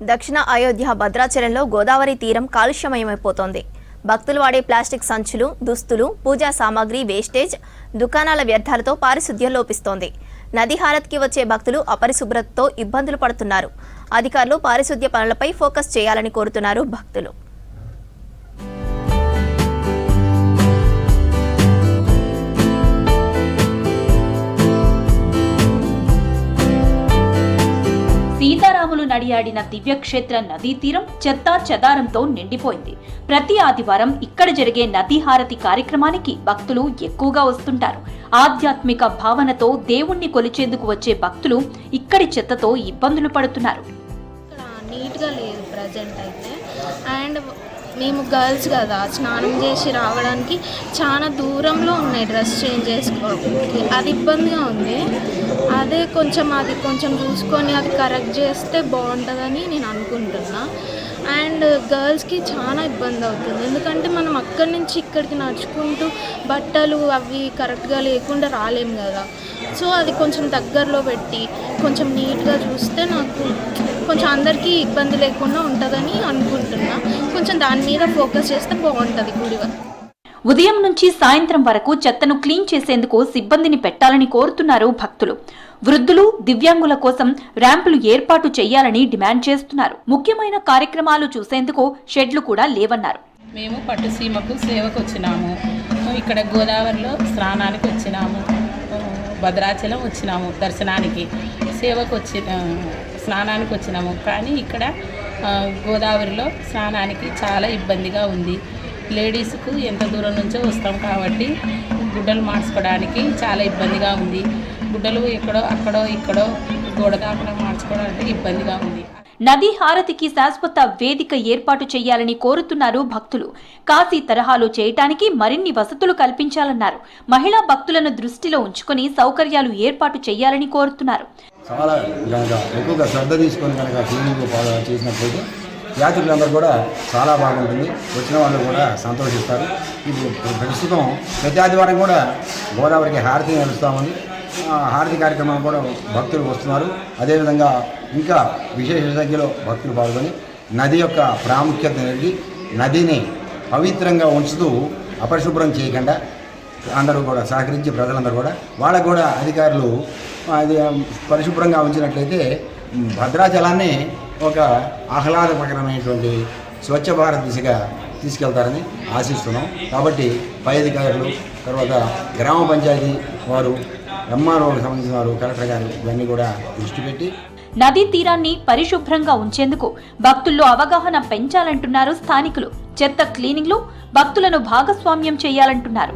దక్షిణ అయోధ్య భద్రాచలంలో గోదావరి తీరం కాలుష్యమయమైపోతోంది. భక్తులు వాడే ప్లాస్టిక్ సంచులు, దుస్తులు, పూజా సామాగ్రి వేస్టేజ్, దుకాణాల వ్యర్థాలతో పారిశుద్ధ్యం లోపిస్తోంది. నది హారత్కి వచ్చే భక్తులు అపరిశుభ్రతతో ఇబ్బందులు పడుతున్నారు. అధికారులు పారిశుద్ధ్య పనులపై ఫోకస్ చేయాలని కోరుతున్నారు భక్తులు. సీతారాములు నడియాడిన దివ్యక్షేత్ర నదీ తీరం చెత్తా చెదారంతో నిండిపోయింది. ప్రతి ఆదివారం ఇక్కడ జరిగే నదీ హారతి కార్యక్రమానికి భక్తులు ఎక్కువగా వస్తుంటారు. ఆధ్యాత్మిక భావనతో దేవుణ్ణి కొలిచేందుకు వచ్చే భక్తులు ఇక్కడి చెత్తతో ఇబ్బందులు పడుతున్నారు. నీట్గా లేదు ప్రజెంట్ అయితే. అండ్ మేము గర్ల్స్ కదా, స్నానం చేసి రావడానికి చాలా దూరంలో ఉన్నాయి డ్రెస్ చేంజ్ చేసుకోవడానికి. అది ఇబ్బందిగా ఉంది. అది కొంచెం చూసుకొని అది కరెక్ట్ చేస్తే బాగుంటుందని నేను అనుకుంటున్నా. అండ్ గర్ల్స్కి చాలా ఇబ్బంది అవుతుంది. ఎందుకంటే మనం అక్కడి నుంచి ఇక్కడికి నడుచుకుంటూ బట్టలు అవి కరెక్ట్గా లేకుండా రాలేము కదా. సో అది కొంచెం దగ్గరలో పెట్టి కొంచెం నీట్గా చూస్తే నాకు కొంచెం అందరికీ ఇబ్బంది లేకుండా ఉంటుందని అనుకుంటున్నా. కొంచెం దాని మీద ఫోకస్ చేస్తే బాగుంటుంది గుడి. ఉదయం నుంచి సాయంత్రం వరకు చెత్తను క్లీన్ చేసేందుకు సిబ్బందిని పెట్టాలని కోరుతున్నారు భక్తులు. వృద్ధులు, దివ్యాంగుల కోసం ర్యాంపులు ఏర్పాటు చేయాలని డిమాండ్ చేస్తున్నారు. ముఖ్యమైన కార్యక్రమాలు చూసేందుకు షెడ్లు కూడా లేవన్నారు. మేము పట్టుసీమకు సేవకు వచ్చినాము. ఇక్కడ గోదావరిలో స్నానానికి వచ్చినాము. భద్రాచలం వచ్చినాము దర్శనానికి. సేవకు స్నానానికి వచ్చినాము. కానీ ఇక్కడ గోదావరిలో స్నానానికి చాలా ఇబ్బందిగా ఉంది. లేడీస్కు ఎంత దూరం నుంచో వస్తాం కాబట్టి గుడ్డలు మార్చుకోవడానికి చాలా ఇబ్బందిగా ఉంది. గుడ్డలు అక్కడో ఇక్కడో గోడ దాకా మార్చుకోవడానికి ఇబ్బందిగా ఉంది. నదీ హారతికి శాశ్వత వేదిక ఏర్పాటు చేయాలని కోరుతున్నారు భక్తులు. కాశీ తరహాలో చేయటానికి మరిన్ని వసతులు కల్పించాలన్నారు. మహిళా భక్తులను దృష్టిలో ఉంచుకొని సౌకర్యాలు ఏర్పాటు చేయాలని కోరుతున్నారు. చాలా ఎక్కువగా శ్రద్ధ తీసుకొని కనుక క్లీనింగ్ చేసినట్లయితే యాత్రికులందరూ కూడా చాలా బాగుంటుంది. వచ్చిన వాళ్ళు కూడా సంతోషిస్తారు. ఇప్పుడు ప్రస్తుతం ప్రతి ఆదివారం కూడా గోదావరికి హారతి నడుస్తామని హారతి కార్యక్రమం కూడా భక్తులు వస్తున్నారు. అదేవిధంగా ఇంకా విశేష సంఖ్యలో భక్తులు పాల్గొని నది యొక్క ప్రాముఖ్యత అనేది నదిని పవిత్రంగా ఉంచుతూ అపరిశుభ్రం చేయకుండా అందరూ కూడా సహకరించి ప్రజలందరూ కూడా వాళ్ళకు కూడా అధికారులు అది పరిశుభ్రంగా ఉంచినట్లయితే భద్రాచలాన్ని ఒక ఆహ్లాదకరమైనటువంటి స్వచ్ఛ భారత్ దిశగా తీసుకెళ్తారని ఆశిస్తున్నాం. కాబట్టి పై అధికారులు, తర్వాత గ్రామ పంచాయతీ వారు, ఎంఆర్ఓకి సంబంధించిన వారు, కలెక్టర్ గారు ఇవన్నీ కూడా దృష్టి పెట్టి నదీ తీరాన్ని పరిశుభ్రంగా ఉంచేందుకు భక్తుల్లో అవగాహన పెంచాలంటున్నారు స్థానికులు. చెత్త క్లీనింగ్లో భక్తులను భాగస్వామ్యం చేయాలంటున్నారు.